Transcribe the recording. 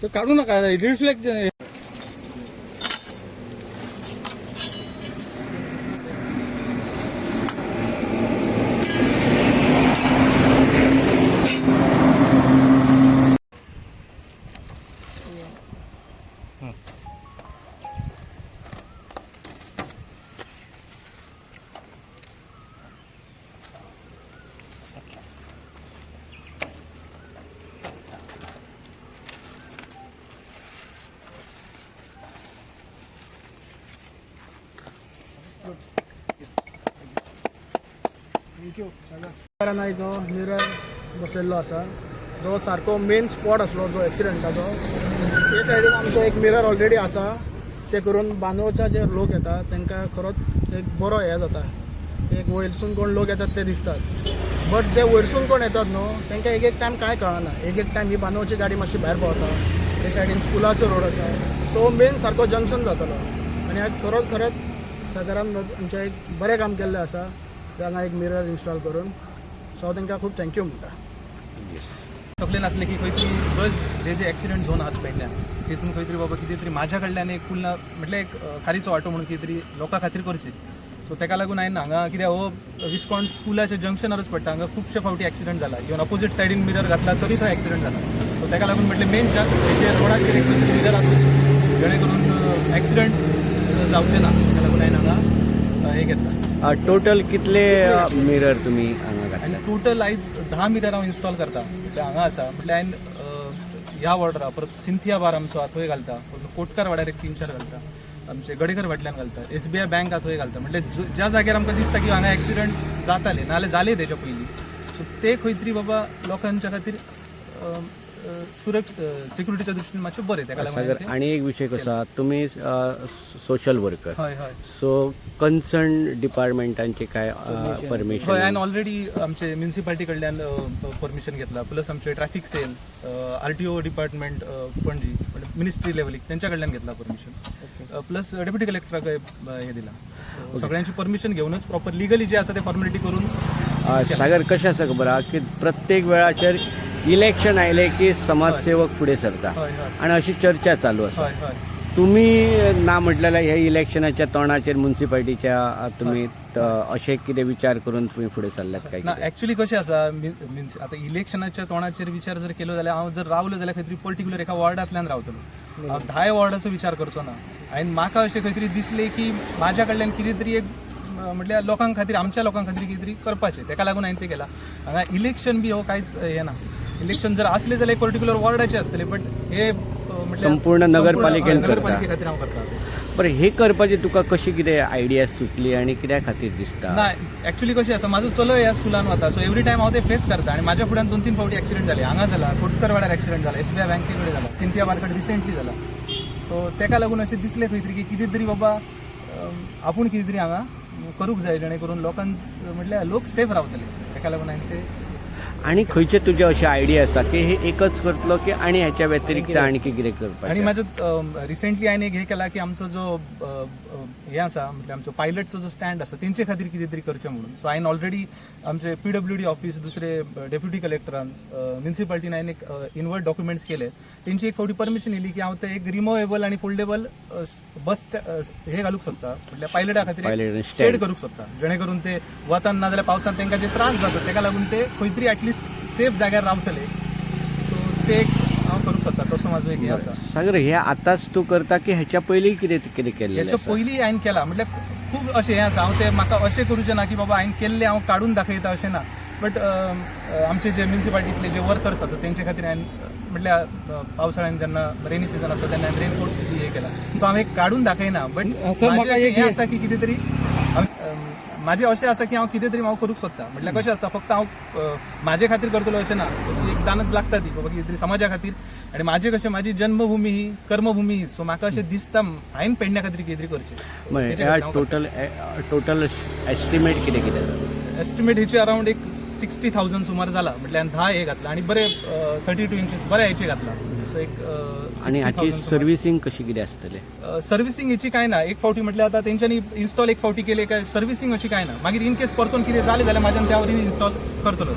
तो काढू नका रिफ्लेक्ट नाही जो मिरर बसयल्लो आसा जो सारको मेन स्पॉट आसलो जो एक्सिडेंटाचो ते सायडीन आमचो एक मिरर ऑलरेडी आसा ते करून बांदोडच्या जे लोक येतात तांकां खरोच एक बरो हे जाता एक वयरसून कोण लोक येतात ते दिसतात बट जे वयरसून कोण येतात न्हू तांकां एक टायम कांय कळना एक टायम ही बांदोडची गाडी मातशी भायर पावता ते सायडीन स्कुलाचो रोड आसा सो मेन सारको जंक्शन जातलो आनी आज खरोच सादारण आमचें एक बरें काम केल्लें आसा हांगा एक मिरर इन्स्टॉल करून सो तांकां खूब थँक्यू म्हणटा तकलेन आसलें की खंय तरी जे एक्सिडेंट जावन आसा पेडण्यान तितून खंय तरी बाबा कितें तरी म्हाज्या कडल्यान एक फुल म्हटल्यार एक खारीचो वांटो म्हणून कितें तरी लोकां खातीर करचें सो तेका लागून हांवें हांगा कित्याक हो विस्कॉन स्कुलाच्या जंक्शनारूच पडटा हांगा खुबशे फावटी एक्सिडेंट जाला इवन अपोजीट सायडीन मिरर घातला तरी थंय एक्सिडेंट जाला सो तेका लागून म्हटलें मेन रोडाचेर एक मिरर आसूं जेणे करून एक्सिडेंट जावचे ना तेका लागून हांवें हांगा हे घेतला टोटल कितले मिरर तुम्ही हांगा घातला आनी टोटल आयज 10 मिरर हांव इन्स्टॉल करता म्हटल्यार हांगा आसा म्हटल्यार हांवें ह्या वॉर्डरा परत सिंथिया बार आमचो आहा थंय घालता कोटकार वाड्यार एक 3-4 घालता आमचे गडेकर फाटल्यान घालता SBI बँक आहा थंय घालता म्हटल्यार ज्या जाग्यार आमकां दिसता की हांगा एक्सिडेंट जाताले नाजाल्यार जाले तेच्या पयलीं सो ते खंय तरी बाबा लोकांच्या खातीर सिक्युरिटीच्या दृश्टीन मातशें बरें तेका लागून आणि एक विषय कसो आसा तुम्ही सोशल वर्कर हय हय सो कन्सर्न डिपार्टमेंटांचे काय परमिशन हय हांवें ऑलरेडी आमचे म्युनिसिपालिटी कडल्यान परमिशन घेतला प्लस आमचे traffic cell RTO department Panaji ministry लेवलीक तेंच्या कडल्यान घेतला परमिशन प्लस डेप्युटी कलेक्टराक हे दिला सगळ्यांची परमिशन घेऊनच प्रॉपर लिगली जे आसा ते फॉर्मेलिटी करून सागर कशें आसा खबर आहा की प्रत्येक वेळाचेर इलेक्शन आयले की समाजसेवक फुडें सरता आणि अशी चर्चा चालू आसा तुम्ही ना म्हटलेल्या ह्या इलेक्शनाच्या तोंडाचेर म्युनिसिपालिटीच्या तुम्ही अशें कितें विचार करून तुम्ही फुडें सरल्यात काय ना एक्चुअली कशें आसा आतां इलेक्शनाच्या तोंडाचेर विचार जर केलो जाल्यार हांव जर रावलो जाल्यार खंय तरी पर्टिक्युलर एका वॉर्डांतल्यान रावतलो हांव 10 वॉर्डाचो विचार करचो ना हांवें म्हाका अशें खंय तरी दिसलें की म्हाज्या कडल्यान कितें तरी एक म्हटल्यार लोकां खातीर आमच्या लोकां खातीर कितें तरी करपाचें तेका लागून हांवें तें केलां हांगा इलेक्शन बी हो कांयच हें ना इलेक्शन जर असले जाल्यार एक पर्टिक्युलर वॉर्डाचे आसतले बट हे संपूर्ण नगरपालिकेन नगरपालिके खातीर हांव करता बरें हे करपाची तुका कशी कितें आयडिया सुचली आनी कित्या खातीर दिसता ना एक्चुअली कशें आसा म्हाजो चलो ह्या स्कुलान वता सो एवरी टायम हांव ते फेस करता आनी म्हाज्या फुड्यान 2-3 फावटी एक्सिडेंट जाले हांगा जाला कोटकर वाड्यार एक्सिडेंट जाला SBI बँके कडेन जाला सिंथिया बार कडेन रिसेंटली जाला सो तेका लागून अशें दिसलें खंय तरी की कितें तरी बाबा आपूण कितें तरी हांगा करूंक जाय जेणे करून लोकांक म्हटल्यार लोक सेफ रावतले तेका लागून हांवें ते आणि खंयचे तुजे अशी आयडिया आसा की हे एकच करतलो की आणि ह्याच्या व्यतिरिक्त आणखी कितें करपाचें आणि म्हाजो रिसेंटली हांवें एक हे केला की आमचो जो हे आसा म्हणजे आमचो पायलटचो जो स्टँड आसा तेंचे खातीर कितें तरी करचें म्हणून सो हांवें ऑलरेडी आमचे PWD ऑफिस दुसरे डेप्युटी कलेक्टरान म्युनिसिपालिटीन हांवें एक इनवर्ट डॉक्युमेंट्स केले तेंची एक फावटी परमिशन येयली की हांव ते एक रिमूवेबल आणि फोल्डेबल बस हे घालूंक सोदता म्हटल्यार पायलटा खातीर शेड करूंक सोदता जेणे करून ते वतान ना जाल्यार पावसान तांकां जे त्रास जाता तेका लागून ते खंय तरी एटलिस्ट सेफ जाग्यार रावतले सो ते एक हांव करूंक सोदता तसो म्हाजो एक हे आसा सागर हे आतांच तूं करता की हेच्या पयलीं कितें कितें केल्लें हेच्या पयलीं हांवें केला म्हटल्यार खूब अशें हें आसा हांव ते म्हाका अशें करूचें ना की बाबा हांवें केल्लें हांव काडून दाखयता अशें ना बट आमचे जे म्युनिसिपालिटींतले जे वर्कर्स आसा तेंचे खातीर हांवें म्हटल्यार पावसाळ्यान जेन्ना रेनी सीजन आसता तेन्ना रेनकोट्स हे केला सो हांव एक काडून दाखयना बट म्हाका हें आसा की कितें तरी म्हाजें अशें आसा की हांव कितें तरी हांव करूंक सोदता म्हटल्यार कशें आसता फक्त हांव म्हाजे खातीर करतलो अशें ना एक दानत लागता ती बाबा कितें तरी समाजा खातीर आनी म्हाजें कशें म्हाजी जन्मभूमी ही कर्मभूमी ही सो म्हाका अशें दिसता हांवें पेडण्या खातीर कितें तरी करचें टोटल एस्टिमेट कितें कितें जाता एस्टिमेट हेचे अरावंड एक 60,000 सुमार जाला म्हटल्यार 10 हे घातला आनी बरे 32 इंचीस बरे हेचे घातला सो एक आणि हाची सर्व्हिसिंग कशी कितें आसतलें सर्व्हिसिंग हेची कांय ना एक फावटी म्हटल्यार आतां तेंच्यांनी इन्स्टॉल एक फावटी केले काय सर्व्हिसिंग अशी कांय ना मागीर इन केस परतून कितें जालें जाल्यार म्हाज्यान त्या वरी इन्स्टॉल करतलो